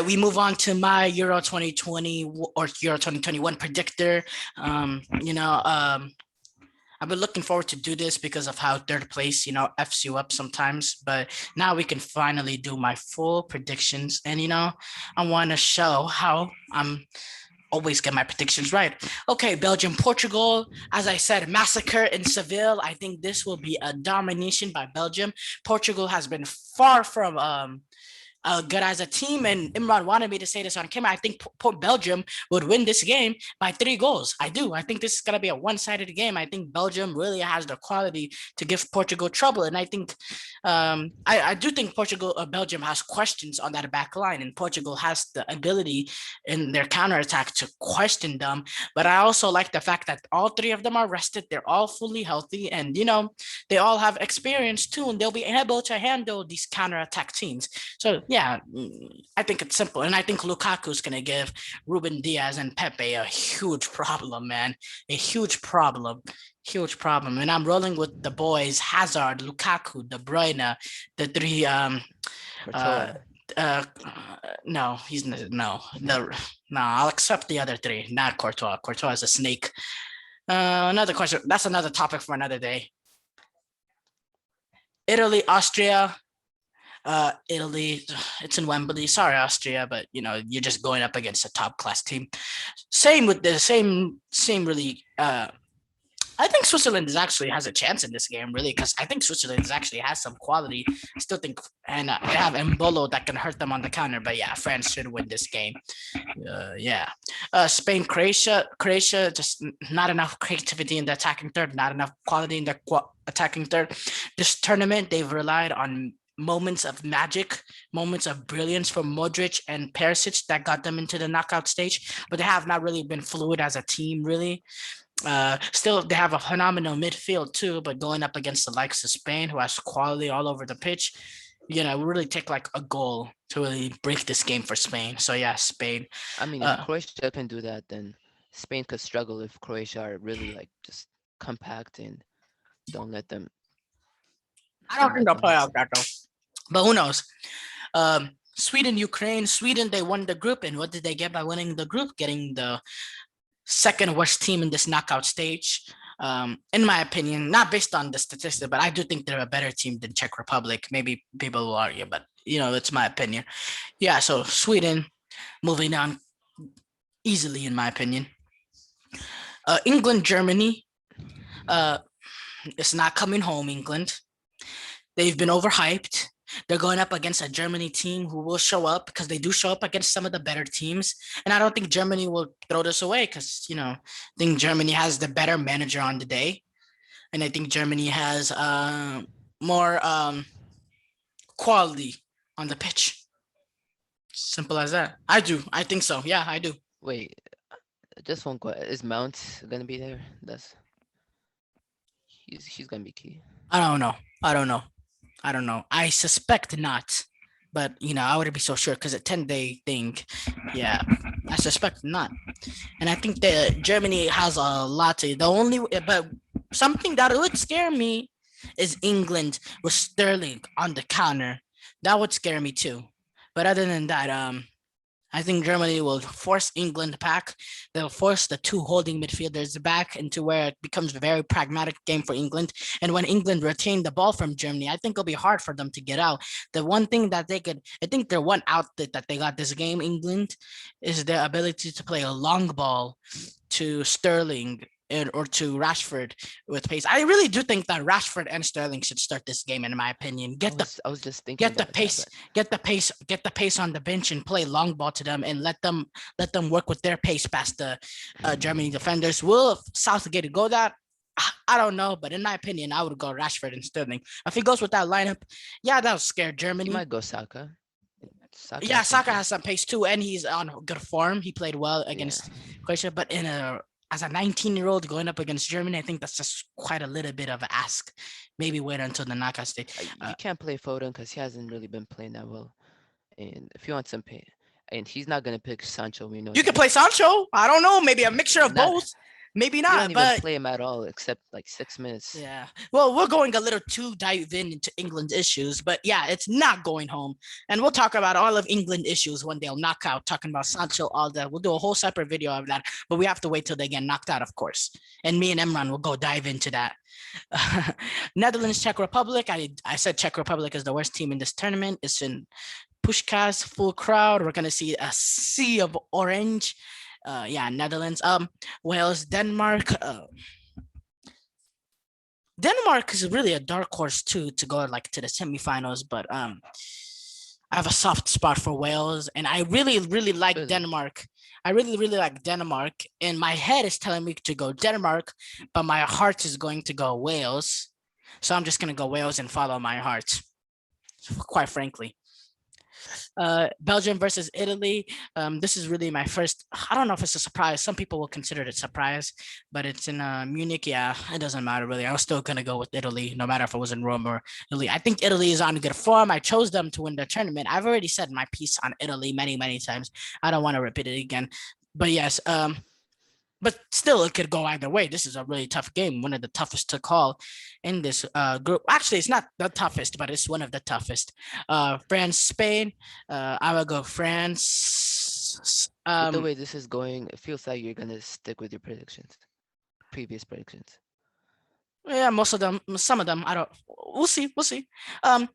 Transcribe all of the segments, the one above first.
We move on to my Euro 2020 or Euro 2021 predictor. You know, I've been looking forward to do this because of how third place, f's you up sometimes. But now we can finally do my full predictions, and I want to show how I'm always get my predictions right. Okay, Belgium, Portugal. As I said, massacre in Seville. I think this will be a domination by Belgium. Portugal has been far from good as a team. And Imran wanted me to say this on camera. I think Belgium would win this game by 3 goals. I do. I think this is going to be a one-sided game. I think Belgium really has the quality to give Portugal trouble. And I think I do think Belgium has questions on that back line, and Portugal has the ability in their counterattack to question them. But I also like the fact that all three of them are rested. They're all fully healthy, and they all have experience too, and they'll be able to handle these counterattack teams. So yeah, I think it's simple, and I think Lukaku's gonna give Ruben Diaz and Pepe a huge problem, man, a huge problem. Huge problem. And I'm rolling with the boys Hazard, Lukaku, De Bruyne, the three uh uh no, he's no. No, I'll accept the other three, not Courtois. Courtois is a snake. Another question. That's another topic for another day. Italy, Austria. Italy, it's in Wembley. Sorry, Austria, but you're just going up against a top class team. Same with the same really I think Switzerland is actually has a chance in this game, really, because I think Switzerland actually has some quality. I still think, and they have Mbolo that can hurt them on the counter. But yeah, France should win this game. Yeah, Spain, Croatia, just not enough creativity in the attacking third, not enough quality in the attacking third. This tournament, they've relied on moments of magic, moments of brilliance from Modric and Perisic that got them into the knockout stage, but they have not really been fluid as a team, really. Still, they have a phenomenal midfield too, but going up against the likes of Spain, who has quality all over the pitch, really take like a goal to really break this game for Spain. So yeah, Spain. I mean, if Croatia can do that, then Spain could struggle if Croatia are really like just compact and don't let them I don't don't think let they'll them play have. out that though, but who knows? Sweden, Ukraine. Sweden, they won the group, and what did they get by winning the group? Getting the second worst team in this knockout stage. In my opinion, not based on the statistics, but I do think they're a better team than Czech Republic. Maybe people will argue, but it's my opinion. Yeah, so Sweden moving on easily, in my opinion. England, Germany. Uh, it's not coming home, England. They've been overhyped. They're going up against a Germany team who will show up because they do show up against some of the better teams. And I don't think Germany will throw this away because, I think Germany has the better manager on the day. And I think Germany has more quality on the pitch. Simple as that. I do. I think so. Yeah, I do. Wait, just one question. Is Mount gonna be there? That's he's gonna be key. I don't know. I don't know. I don't know. I suspect not. But, I wouldn't be so sure because a 10-day thing. Yeah, I suspect not. And I think that Germany has a lot to. But something that would scare me is England with Sterling on the counter. That would scare me too. But other than that, I think Germany will force England back. They'll force the two holding midfielders back into where it becomes a very pragmatic game for England. And when England retain the ball from Germany, I think it'll be hard for them to get out. The one thing that I think their one outlet that they got this game, England, is their ability to play a long ball to Sterling or to Rashford with pace. I really do think that Rashford and Sterling should start this game, in my opinion. I was just thinking Get the about that, pace, but get the pace on the bench and play long ball to them and let them work with their pace past the Germany defenders. Will Southgate go that? I don't know, but in my opinion, I would go Rashford and Sterling. If he goes with that lineup, yeah, that'll scare he Germany. might go Saka. Saka Yeah, has some Saka pace. has some pace too, and he's on good form. He played well Yeah. against Croatia, but as a 19-year-old going up against Germany, I think that's just quite a little bit of an ask. Maybe wait until the knockout stage. You can't play Foden because he hasn't really been playing that well. And if you want some pay, and he's not gonna pick Sancho, we know You can that. play Sancho. I don't know, maybe a mixture of Not both. Maybe You don't not, even but play him at all, except like 6 minutes. yeah. Well, we're going a little too dive into England's issues, but yeah, it's not going home. And we'll talk about all of England issues when they'll knock out, talking about Sancho, all that. We'll do a whole separate video of that, but we have to wait till they get knocked out, of course. And me and Emran will go dive into that. Netherlands, Czech Republic. I said Czech Republic is the worst team in this tournament. It's in Pushkas, full crowd. We're gonna see a sea of orange. Yeah, Netherlands. Wales, Denmark. Denmark is really a dark horse too to go like to the semifinals, but I have a soft spot for Wales, and I really like Really? Denmark. I really like Denmark, and my head is telling me to go Denmark, but my heart is going to go Wales. So I'm just gonna go Wales and follow my heart, quite frankly. Belgium versus Italy. This is really my first. I don't know if it's a surprise. Some people will consider it a surprise, but it's in Munich. Yeah, it doesn't matter really. I was still gonna go with Italy, no matter if it was in Rome or Italy. I think Italy is on good form. I chose them to win the tournament. I've already said my piece on Italy many times. I don't want to repeat it again. But yes, but still it could go either way. This is a really tough game, one of the toughest to call in this group. Actually, it's not the toughest, but it's one of the toughest. France, Spain. I will go France. With the way this is going, it feels like you're gonna stick with your predictions, previous predictions. Yeah, most of them, some of them, I don't. We'll see. We'll see. Um,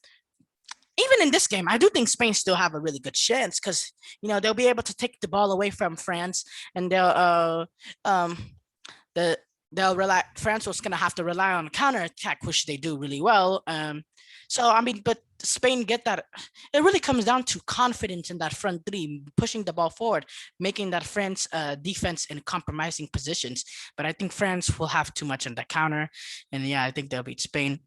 Even in this game, I do think Spain still have a really good chance because they'll be able to take the ball away from France, and the they'll rely France was gonna have to rely on counter attack, which they do really well. So I mean, but Spain get that. It really comes down to confidence in that front three, pushing the ball forward, making that France defense in compromising positions. But I think France will have too much on the counter, and yeah, I think they'll beat Spain.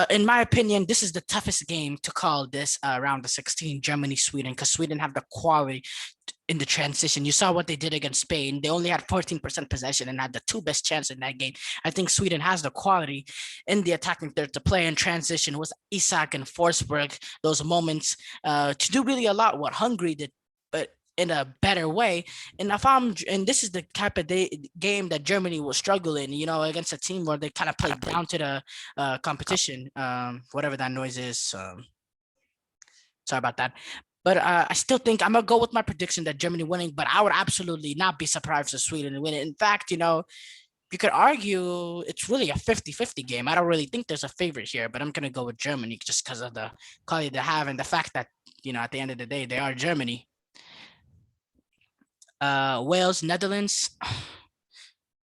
In my opinion, this is the toughest game to call this round of 16, Germany, Sweden, because Sweden have the quality in the transition. You saw what they did against Spain. They only had 14% possession and had the two best chances in that game. I think Sweden has the quality in the attacking third to play in transition with Isak and Forsberg, those moments to do really a lot what Hungary did, but in a better way. And this is the type of game that Germany will struggle in, against a team where they kind of play down to the competition, whatever that noise is. Sorry about that. But I still think I'm gonna go with my prediction that Germany winning. But I would absolutely not be surprised if Sweden win it. In fact, you could argue it's really a 50-50 game. I don't really think there's a favorite here, but I'm gonna go with Germany just because of the quality they have and the fact that at the end of the day they are Germany. Wales, Netherlands.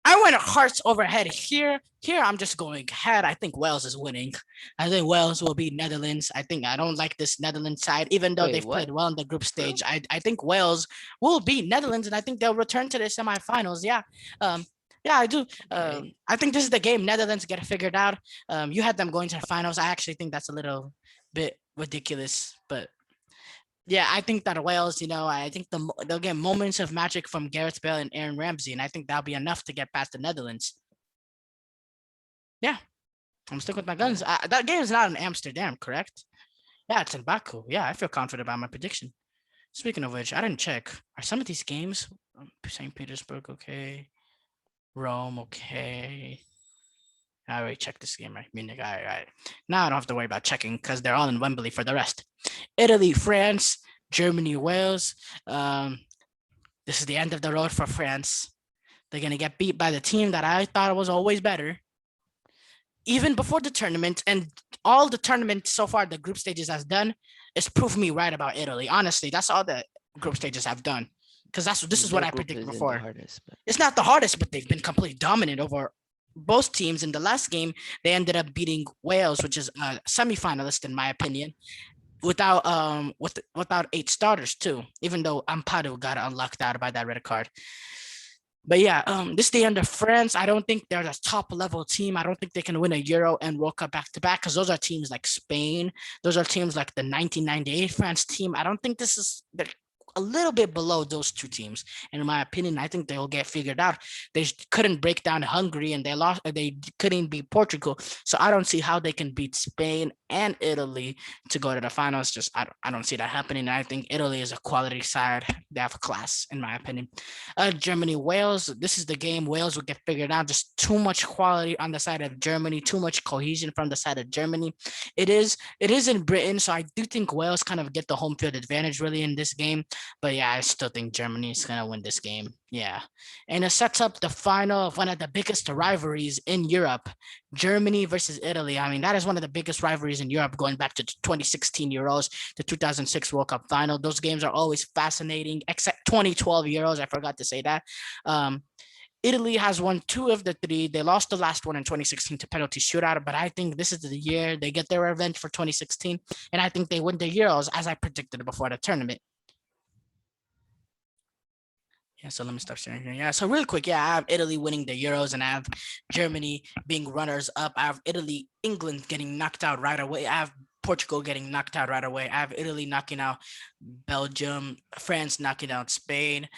I went hearts over head here. Here, I'm just going head. I think Wales is winning. I think Wales will beat Netherlands. I don't like this Netherlands side, even though Wait, they've what? played well in the group For real? stage. I think Wales will beat Netherlands, and I think they'll return to the semifinals. Yeah. Yeah, I do. Okay. I think this is the game Netherlands get figured out. You had them going to the finals. I actually think that's a little bit ridiculous, but yeah, I think that Wales, I think they'll get moments of magic from Gareth Bale and Aaron Ramsey, and I think that'll be enough to get past the Netherlands. Yeah, I'm sticking with my guns. Alright. That game is not in Amsterdam, correct? Yeah, it's in Baku. Yeah, I feel confident about my prediction. Speaking of which, I didn't check. Are some of these games St. Petersburg okay? Rome okay? I already checked this game, right? Munich, all right. Now I don't have to worry about checking because they're all in Wembley for the rest. Italy, France, Germany, Wales. This is the end of the road for France. They're gonna get beat by the team that I thought was always better, even before the tournament. And all the tournament so far, the group stages has done is prove me right about Italy. Honestly, that's all the group stages have done. Because this is what Their I group predicted isn't the before. hardest, but It's not the hardest, but they've been completely dominant over both teams. In the last game, they ended up beating Wales, which is a semi-finalist in my opinion, without 8 starters too. Even though Ampadu got unlocked out by that red card. But yeah, this is the end of France. I don't think they're the top level team. I don't think they can win a Euro and World Cup back to back because those are teams like Spain. Those are teams like the 1998 France team. I don't think they're a little bit below those two teams. And in my opinion, I think they'll get figured out. They couldn't break down Hungary and they couldn't beat Portugal. So I don't see how they can beat Spain and Italy to go to the finals. Just I don't see that happening. I think Italy is a quality side. They have a class, in my opinion. Germany, Wales. This is the game. Wales will get figured out. Just too much quality on the side of Germany. Too much cohesion from the side of Germany. It is in Britain, so I do think Wales kind of get the home field advantage really in this game. But yeah, I still think Germany is gonna win this game. Yeah, and it sets up the final of one of the biggest rivalries in Europe. Germany versus Italy. I mean, that is one of the biggest rivalries in Europe going back to 2016 Euros, the 2006 World Cup final. Those games are always fascinating, except 2012 Euros. I forgot to say that. Um, Italy has won 2 of the 3. They lost the last one in 2016 to penalty shootout, but I think this is the year they get their revenge for 2016, and I think they win the Euros as I predicted before the tournament. Yeah, so let me stop sharing here. Yeah, so real quick, yeah, I have Italy winning the Euros and I have Germany being runners up. I have Italy, England getting knocked out right away. I have Portugal getting knocked out right away. I have Italy knocking out Belgium, France knocking out Spain,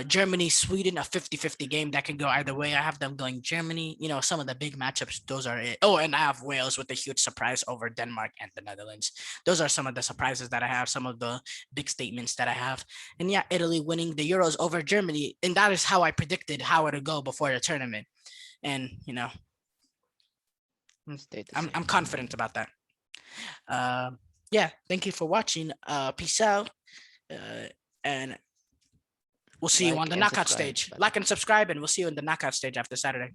Germany, Sweden, a 50-50 game that can go either way. I have them going Germany, some of the big matchups, those are it. Oh, and I have Wales with a huge surprise over Denmark and the Netherlands. Those are some of the surprises that I have, some of the big statements that I have. And yeah, Italy winning the Euros over Germany. And that is how I predicted how it would go before the tournament. And, Stayed the I'm same. confident about that. Yeah, thank you for watching. Peace out. And we'll see you on Like the and knockout subscribe. stage. Bye bye. Like and subscribe, and we'll see you in the knockout stage after Saturday.